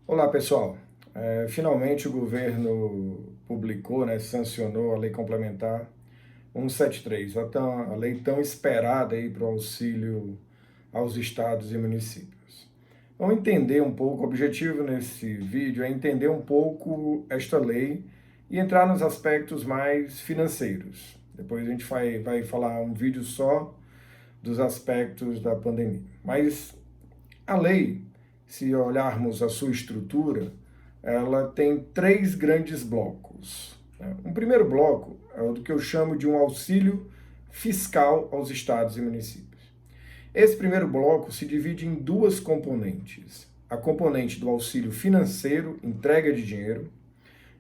Olá, pessoal. Finalmente o governo publicou, sancionou a Lei Complementar 173, a lei tão esperada aí para o auxílio aos estados e municípios. Vamos entender um pouco, o objetivo nesse vídeo é entender um pouco esta lei e entrar nos aspectos mais financeiros. Depois a gente vai falar um vídeo só dos aspectos da pandemia. Mas a lei, se olharmos a sua estrutura, ela tem três grandes blocos. Um primeiro bloco é o do que eu chamo de um auxílio fiscal aos estados e municípios. Esse primeiro bloco se divide em duas componentes. A componente do auxílio financeiro, entrega de dinheiro,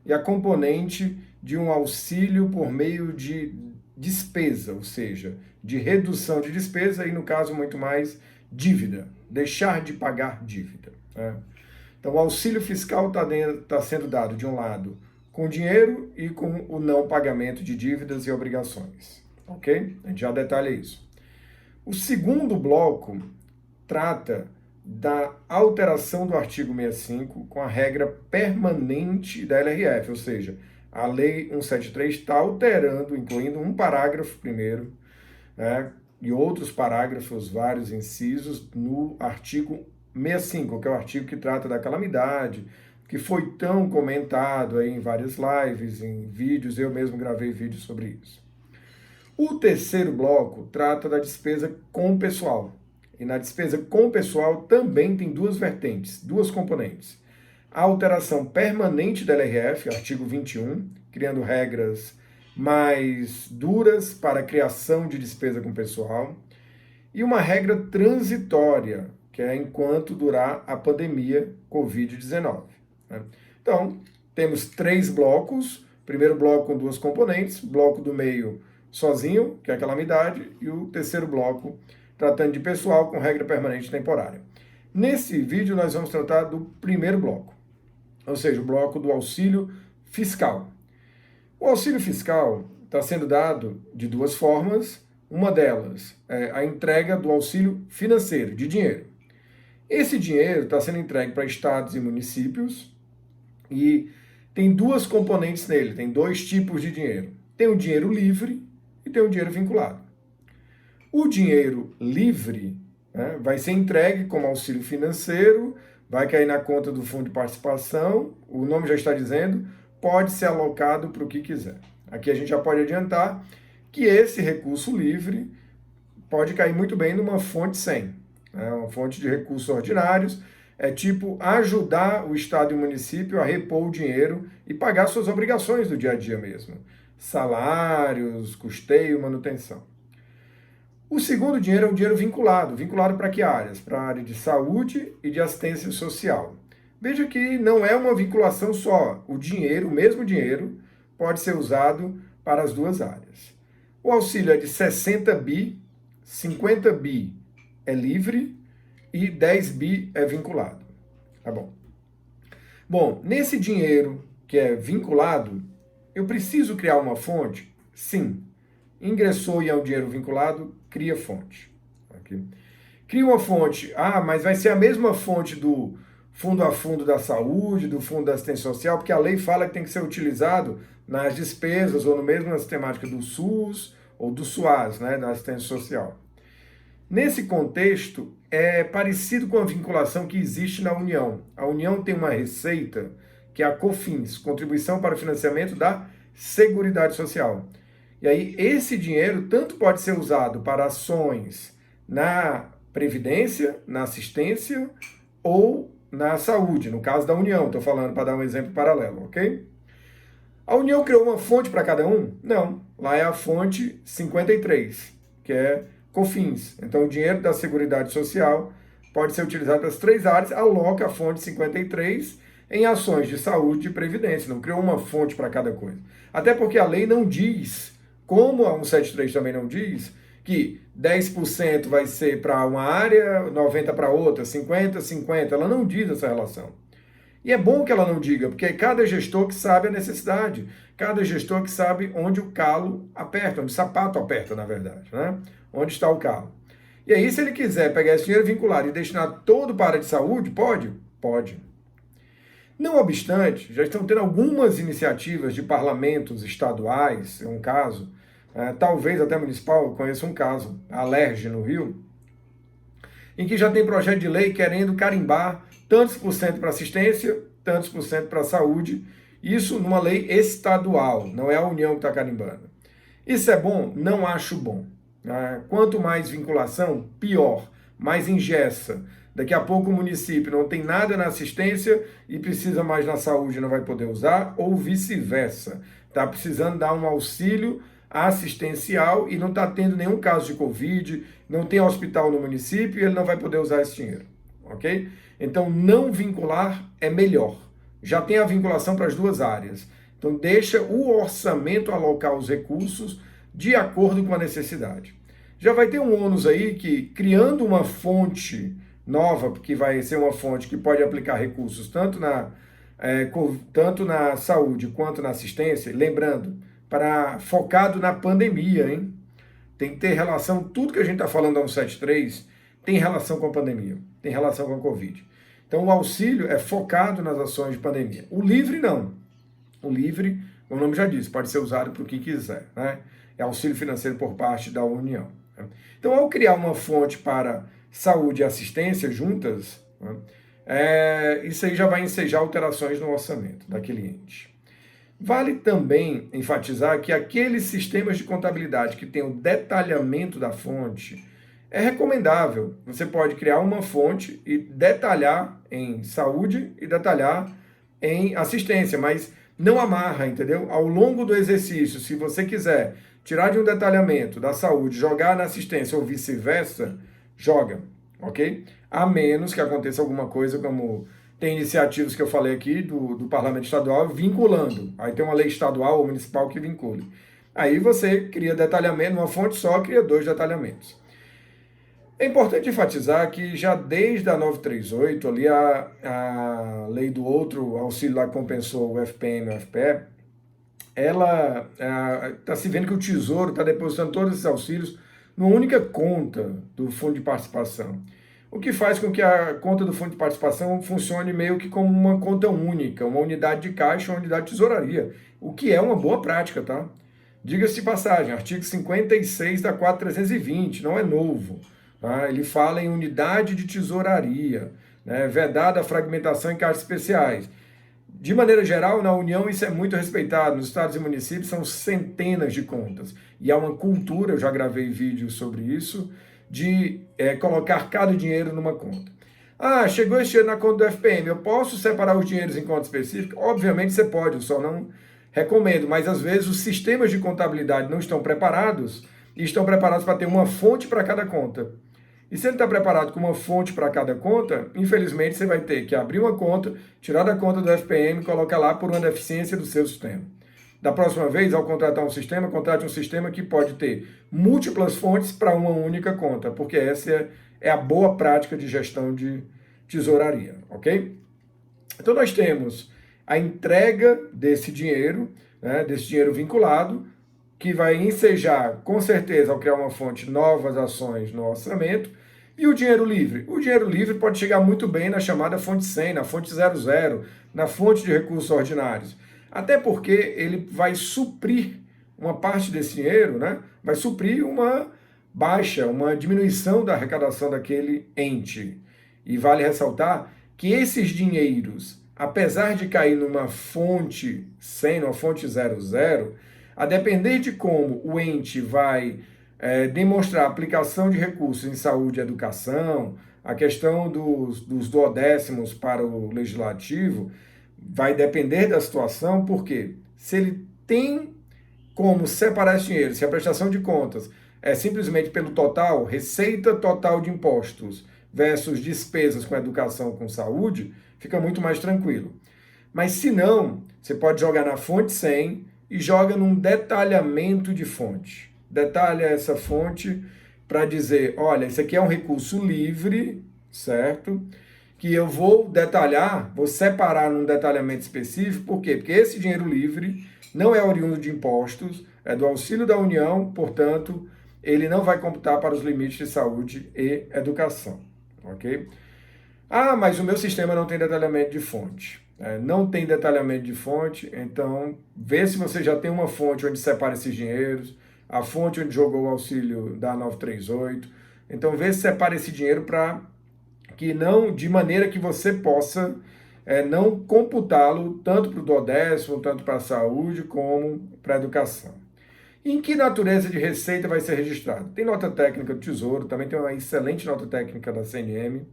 e a componente de um auxílio por meio de despesa, ou seja, de redução de despesa e, no caso, muito mais dívida, deixar de pagar dívida. Então, o auxílio fiscal está sendo dado, de um lado, com dinheiro e com o não pagamento de dívidas e obrigações. Ok? A gente já detalha isso. O segundo bloco trata da alteração do artigo 65 com a regra permanente da LRF, ou seja, a Lei 173 está alterando, incluindo um parágrafo primeiro, e outros parágrafos, vários incisos, no artigo 65, que é o artigo que trata da calamidade, que foi tão comentado aí em várias lives, em vídeos, eu mesmo gravei vídeos sobre isso. O terceiro bloco trata da despesa com o pessoal. E na despesa com o pessoal também tem duas vertentes, duas componentes. A alteração permanente da LRF, artigo 21, criando regras mais duras para a criação de despesa com o pessoal, e uma regra transitória, que é enquanto durar a pandemia Covid-19. Então, temos três blocos. Primeiro bloco com duas componentes, bloco do meio sozinho, que é a calamidade, e o terceiro bloco tratando de pessoal com regra permanente temporária. Nesse vídeo nós vamos tratar do primeiro bloco, ou seja, o bloco do auxílio fiscal. O auxílio fiscal está sendo dado de duas formas. Uma delas é a entrega do auxílio financeiro, de dinheiro. Esse dinheiro está sendo entregue para estados e municípios e tem duas componentes nele, tem dois tipos de dinheiro. Tem o dinheiro livre e tem o dinheiro vinculado. O dinheiro livre vai ser entregue como auxílio financeiro, vai cair na conta do fundo de participação, o nome já está dizendo, pode ser alocado para o que quiser. Aqui a gente já pode adiantar que esse recurso livre pode cair muito bem numa fonte 100, uma fonte de recursos ordinários, é tipo ajudar o Estado e o município a repor o dinheiro e pagar suas obrigações do dia a dia mesmo. Salários, custeio, manutenção. O segundo dinheiro é o dinheiro vinculado. Vinculado para que áreas? Para a área de saúde e de assistência social. Veja que não é uma vinculação só. O dinheiro, o mesmo dinheiro, pode ser usado para as duas áreas. O auxílio é de 60 bi, 50 bi é livre e 10 bi é vinculado. Tá bom. Bom, nesse dinheiro que é vinculado, eu preciso criar uma fonte? Sim. Ingressou e é um dinheiro vinculado, cria fonte. Okay? Cria uma fonte, mas vai ser a mesma fonte do fundo a fundo da saúde, do fundo da assistência social, porque a lei fala que tem que ser utilizado nas despesas ou no mesmo na temática do SUS ou do SUAS, da assistência social. Nesse contexto, é parecido com a vinculação que existe na União. A União tem uma receita que é a COFINS, Contribuição para o Financiamento da Seguridade Social. E aí, esse dinheiro tanto pode ser usado para ações na Previdência, na assistência ou na saúde, no caso da União, estou falando para dar um exemplo paralelo, ok? A União criou uma fonte para cada um? Não, lá é a fonte 53, que é COFINS. Então, o dinheiro da Seguridade Social pode ser utilizado para as três áreas, aloca a fonte 53 em ações de saúde e previdência, não criou uma fonte para cada coisa. Até porque a lei não diz, como a 173 também não diz, que 10% vai ser para uma área, 90% para outra, 50%, 50%. Ela não diz essa relação. E é bom que ela não diga, porque é cada gestor que sabe a necessidade, cada gestor que sabe onde o calo aperta, onde o sapato aperta, na verdade, onde está o calo. E aí, se ele quiser pegar esse dinheiro vinculado e destinar todo para a área de saúde, pode? Pode. Não obstante, já estão tendo algumas iniciativas de parlamentos estaduais, é um caso, talvez até municipal, eu conheço um caso, a Alerj, no Rio, em que já tem projeto de lei querendo carimbar tantos por cento para assistência, tantos por cento para saúde, isso numa lei estadual, não é a União que está carimbando. Isso é bom? Não acho bom. Quanto mais vinculação, pior, mais engessa. Daqui a pouco o município não tem nada na assistência e precisa mais na saúde e não vai poder usar, ou vice-versa. Está precisando dar um auxílio assistencial e não está tendo nenhum caso de Covid, não tem hospital no município e ele não vai poder usar esse dinheiro. Ok? Então, não vincular é melhor. Já tem a vinculação para as duas áreas. Então, deixa o orçamento alocar os recursos de acordo com a necessidade. Já vai ter um ônus aí que, criando uma fonte nova, que vai ser uma fonte que pode aplicar recursos tanto na saúde quanto na assistência, lembrando, focado na pandemia, hein? Tem que ter relação, tudo que a gente está falando da 173 tem relação com a pandemia, tem relação com a Covid. Então, o auxílio é focado nas ações de pandemia. O livre, não. O livre, o nome já diz, pode ser usado para o que quiser, né? É auxílio financeiro por parte da União. Né? Então, ao criar uma fonte para saúde e assistência juntas, né, isso aí já vai ensejar alterações no orçamento daquele ente. Vale também enfatizar que aqueles sistemas de contabilidade que têm o detalhamento da fonte, é recomendável. Você pode criar uma fonte e detalhar em saúde e detalhar em assistência, mas não amarra, entendeu? Ao longo do exercício, se você quiser tirar de um detalhamento da saúde, jogar na assistência ou vice-versa, joga, ok? A menos que aconteça alguma coisa como tem iniciativas que eu falei aqui do Parlamento Estadual vinculando. Aí tem uma lei estadual ou municipal que vincule. Aí você cria detalhamento, uma fonte só cria 2 detalhamentos. É importante enfatizar que já desde a 938, ali a lei do outro auxílio lá que compensou o FPM e o FPE, ela está se vendo que o Tesouro está depositando todos esses auxílios numa única conta do Fundo de Participação. O que faz com que a conta do Fundo de Participação funcione meio que como uma conta única, uma unidade de caixa, uma unidade de tesouraria, o que é uma boa prática, tá? Diga-se de passagem, artigo 56 da 4320, não é novo. Tá? Ele fala em unidade de tesouraria, né? Vedada a fragmentação em caixas especiais. De maneira geral, na União isso é muito respeitado. Nos estados e municípios são centenas de contas. E há uma cultura, eu já gravei vídeos sobre isso, de colocar cada dinheiro numa conta. Ah, chegou esse dinheiro na conta do FPM, eu posso separar os dinheiros em conta específica? Obviamente você pode, eu só não recomendo. Mas às vezes os sistemas de contabilidade não estão preparados e estão preparados para ter uma fonte para cada conta. E se ele está preparado com uma fonte para cada conta, infelizmente você vai ter que abrir uma conta, tirar da conta do FPM e colocar lá por uma deficiência do seu sistema. Da próxima vez, ao contratar um sistema, contrate um sistema que pode ter múltiplas fontes para uma única conta, porque essa é a boa prática de gestão de tesouraria, ok? Então nós temos a entrega desse dinheiro, né, desse dinheiro vinculado, que vai ensejar, com certeza, ao criar uma fonte, novas ações no orçamento. E o dinheiro livre? O dinheiro livre pode chegar muito bem na chamada fonte 100, na fonte 00, na fonte de recursos ordinários. Até porque ele vai suprir uma parte desse dinheiro, né? Vai suprir uma baixa, uma diminuição da arrecadação daquele ente. E vale ressaltar que esses dinheiros, apesar de cair numa fonte 100, numa fonte 00, a depender de como o ente vai demonstrar a aplicação de recursos em saúde e educação, a questão dos duodécimos para o legislativo, vai depender da situação, porque se ele tem como separar esse dinheiro, se a prestação de contas é simplesmente pelo total, receita total de impostos versus despesas com educação, com saúde, fica muito mais tranquilo. Mas se não, você pode jogar na fonte 100 e joga num detalhamento de fonte. Detalha essa fonte para dizer, olha, isso aqui é um recurso livre, certo? Que eu vou detalhar, vou separar num detalhamento específico, por quê? Porque esse dinheiro livre não é oriundo de impostos, é do auxílio da União, portanto, ele não vai computar para os limites de saúde e educação, ok? Ah, mas o meu sistema não tem detalhamento de fonte. não tem detalhamento de fonte, então vê se você já tem uma fonte onde separa esses dinheiros, a fonte onde jogou o auxílio da 938. Então vê se separa esse dinheiro para que não, de maneira que você possa não computá-lo tanto para o duodécimo, tanto para a saúde, como para a educação. Em que natureza de receita vai ser registrado? Tem nota técnica do Tesouro, também tem uma excelente nota técnica da CNM,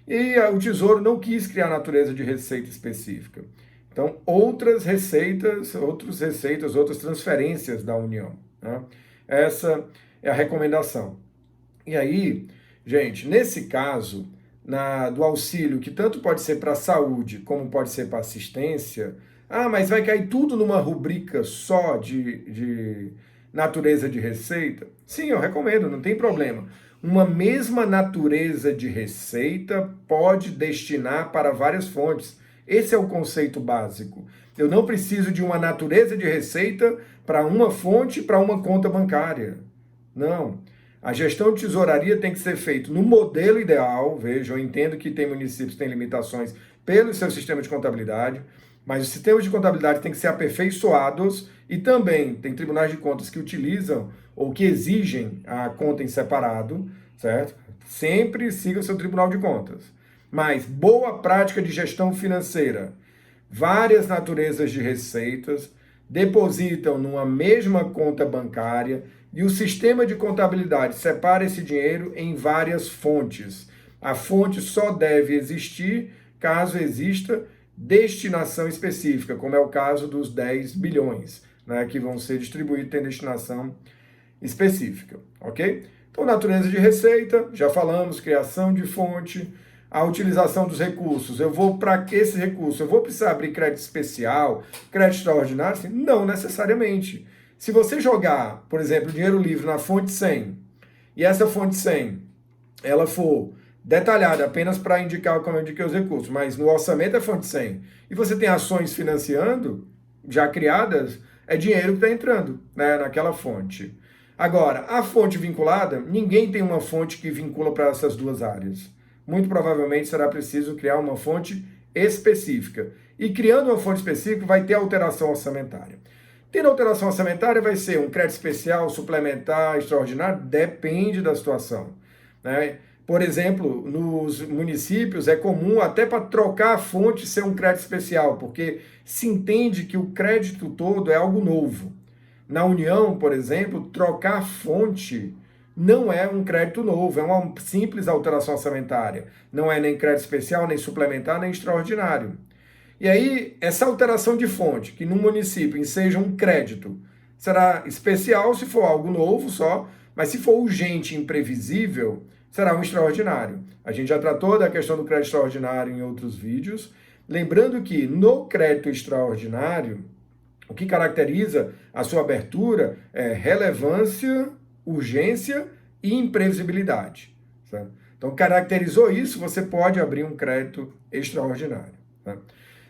e o Tesouro não quis criar natureza de receita específica. Então, outras receitas, outras transferências da União, né? Essa é a recomendação. E aí, gente, nesse caso, do auxílio, que tanto pode ser para a saúde como pode ser para assistência, mas vai cair tudo numa rubrica só de natureza de receita? Sim, eu recomendo, não tem problema. Uma mesma natureza de receita pode destinar para várias fontes. Esse é o conceito básico. Eu não preciso de uma natureza de receita para uma fonte, para uma conta bancária. Não. A gestão de tesouraria tem que ser feita no modelo ideal. Veja, eu entendo que tem municípios que têm limitações pelo seu sistema de contabilidade, mas os sistemas de contabilidade têm que ser aperfeiçoados e também tem tribunais de contas que utilizam ou que exigem a conta em separado, certo? Sempre siga o seu tribunal de contas. Mas boa prática de gestão financeira, várias naturezas de receitas, depositam numa mesma conta bancária e o sistema de contabilidade separa esse dinheiro em várias fontes. A fonte só deve existir caso exista destinação específica, como é o caso dos 10 bilhões, né, que vão ser distribuídos, tem destinação específica, ok? Então, natureza de receita, já falamos, criação de fonte, a utilização dos recursos. Eu vou para esse recurso, eu vou precisar abrir crédito especial, crédito extraordinário? Assim, não necessariamente. Se você jogar, por exemplo, dinheiro livre na fonte 100, e essa fonte 100, ela for detalhada apenas para indicar como eu indiquei os recursos, mas no orçamento é fonte 100, e você tem ações financiando, já criadas, é dinheiro que está entrando, né, naquela fonte. Agora, a fonte vinculada, ninguém tem uma fonte que vincula para essas duas áreas. Muito provavelmente será preciso criar uma fonte específica. E criando uma fonte específica vai ter alteração orçamentária. Tendo alteração orçamentária vai ser um crédito especial, suplementar, extraordinário, depende da situação, né? Por exemplo, nos municípios é comum até para trocar a fonte ser um crédito especial, porque se entende que o crédito todo é algo novo. Na União, por exemplo, trocar a fonte não é um crédito novo, é uma simples alteração orçamentária. Não é nem crédito especial, nem suplementar, nem extraordinário. E aí, essa alteração de fonte, que no município enseja um crédito, será especial se for algo novo só, mas se for urgente e imprevisível, será um extraordinário. A gente já tratou da questão do crédito extraordinário em outros vídeos. Lembrando que no crédito extraordinário, o que caracteriza a sua abertura é relevância, urgência e imprevisibilidade. Certo? Então, caracterizou isso, você pode abrir um crédito extraordinário. Tá?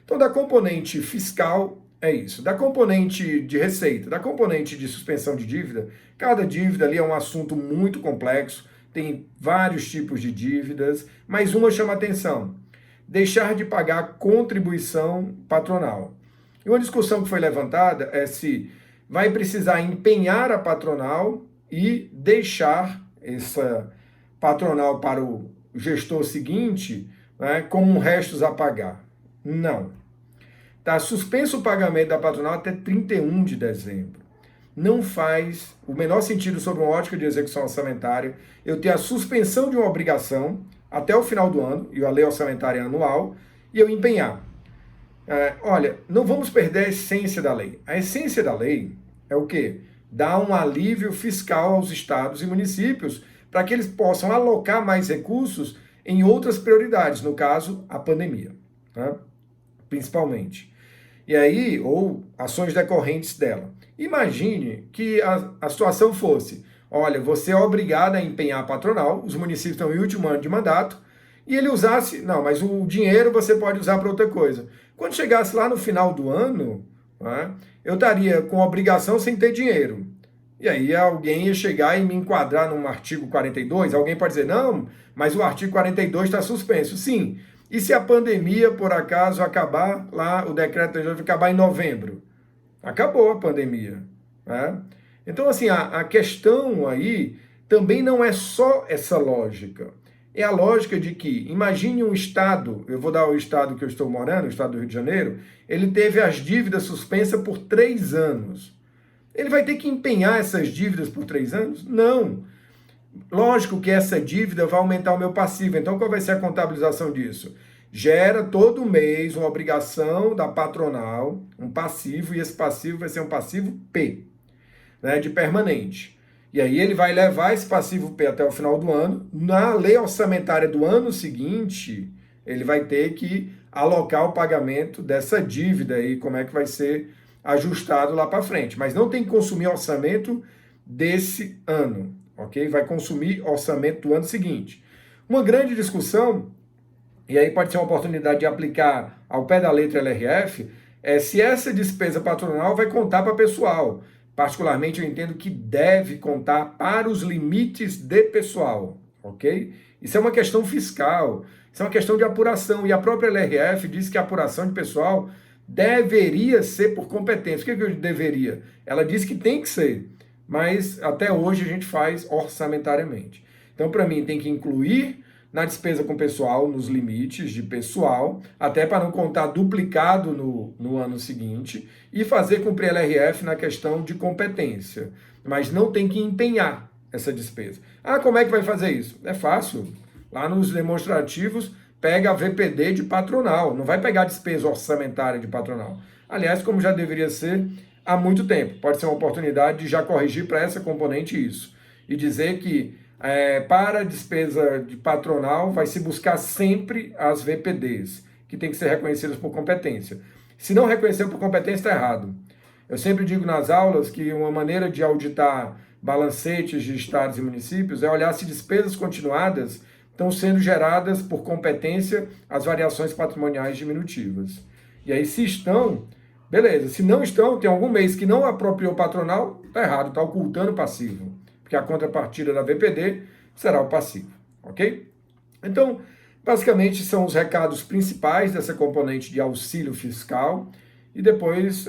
Então, da componente fiscal, é isso. Da componente de receita, da componente de suspensão de dívida, cada dívida ali é um assunto muito complexo, tem vários tipos de dívidas, mas uma chama atenção: deixar de pagar contribuição patronal. E uma discussão que foi levantada é se vai precisar empenhar a patronal e deixar essa patronal para o gestor seguinte, né, como restos a pagar. Não. Está suspenso o pagamento da patronal até 31 de dezembro. Não faz o menor sentido, sob uma ótica de execução orçamentária, eu ter a suspensão de uma obrigação até o final do ano, e a lei orçamentária é anual, e eu empenhar. Olha, não vamos perder a essência da lei. A essência da lei é o quê? Dar um alívio fiscal aos estados e municípios para que eles possam alocar mais recursos em outras prioridades, no caso, a pandemia, né? Principalmente. E aí, ou ações decorrentes dela. Imagine que a situação fosse: olha, você é obrigado a empenhar a patronal, os municípios estão em último ano de mandato, e ele usasse, não, mas o dinheiro você pode usar para outra coisa. Quando chegasse lá no final do ano, né, eu estaria com obrigação sem ter dinheiro. E aí alguém ia chegar e me enquadrar num artigo 42, alguém pode dizer, não, mas o artigo 42 está suspenso. Sim, E se a pandemia, por acaso, acabar lá, o decreto vai acabar em novembro? Acabou a pandemia, né? Então, assim, a questão aí também não é só essa lógica. É a lógica de que, imagine um estado, eu vou dar o estado que eu estou morando, o estado do Rio de Janeiro, ele teve as dívidas suspensas por 3 anos. Ele vai ter que empenhar essas dívidas por 3 anos? Não. Lógico que essa dívida vai aumentar o meu passivo. Então, qual vai ser a contabilização disso? Gera todo mês uma obrigação da patronal, um passivo, e esse passivo vai ser um passivo P, né, de permanente. E aí ele vai levar esse passivo P até o final do ano. Na lei orçamentária do ano seguinte, ele vai ter que alocar o pagamento dessa dívida aí, como é que vai ser ajustado lá para frente. Mas não tem que consumir orçamento desse ano, ok? Vai consumir orçamento do ano seguinte. Uma grande discussão, e aí pode ser uma oportunidade de aplicar ao pé da letra LRF, é se essa despesa patronal vai contar para pessoal. Particularmente, eu entendo que deve contar para os limites de pessoal, ok? Isso é uma questão fiscal, isso é uma questão de apuração, e a própria LRF diz que a apuração de pessoal deveria ser por competência. O que eu deveria? Ela diz que tem que ser, mas até hoje a gente faz orçamentariamente. Então, para mim, tem que incluir na despesa com pessoal, nos limites de pessoal, até para não contar duplicado no ano seguinte, e fazer cumprir a LRF na questão de competência. Mas não tem que empenhar essa despesa. Ah, como é que vai fazer isso? É fácil. Lá nos demonstrativos, pega a VPD de patronal, não vai pegar a despesa orçamentária de patronal. Aliás, como já deveria ser há muito tempo. Pode ser uma oportunidade de já corrigir para essa componente isso. E dizer que para a despesa de patronal, vai se buscar sempre as VPDs, que tem que ser reconhecidas por competência. Se não reconhecer por competência, está errado. Eu sempre digo nas aulas que uma maneira de auditar balancetes de estados e municípios é olhar se despesas continuadas estão sendo geradas por competência as variações patrimoniais diminutivas. E aí, se estão, beleza. Se não estão, tem algum mês que não apropriou patronal, está errado, está ocultando o passivo. Porque a contrapartida da VPD será o passivo, ok? Então, basicamente, são os recados principais dessa componente de auxílio fiscal. E depois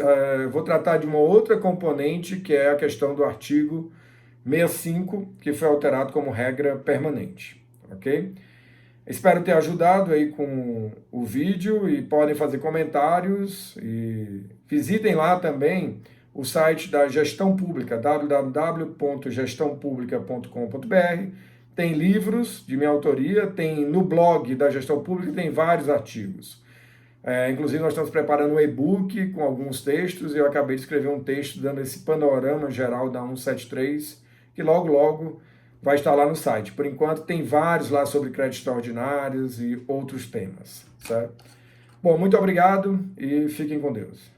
vou tratar de uma outra componente, que é a questão do artigo 65, que foi alterado como regra permanente, ok? Espero ter ajudado aí com o vídeo e podem fazer comentários e visitem lá também o site da Gestão Pública, www.gestãopublica.com.br. Tem livros de minha autoria, tem no blog da Gestão Pública, tem vários artigos. Inclusive, nós estamos preparando um e-book com alguns textos e eu acabei de escrever um texto dando esse panorama geral da 173, que logo, logo vai estar lá no site. Por enquanto, tem vários lá sobre créditos extraordinários e outros temas, certo? Bom, muito obrigado e fiquem com Deus.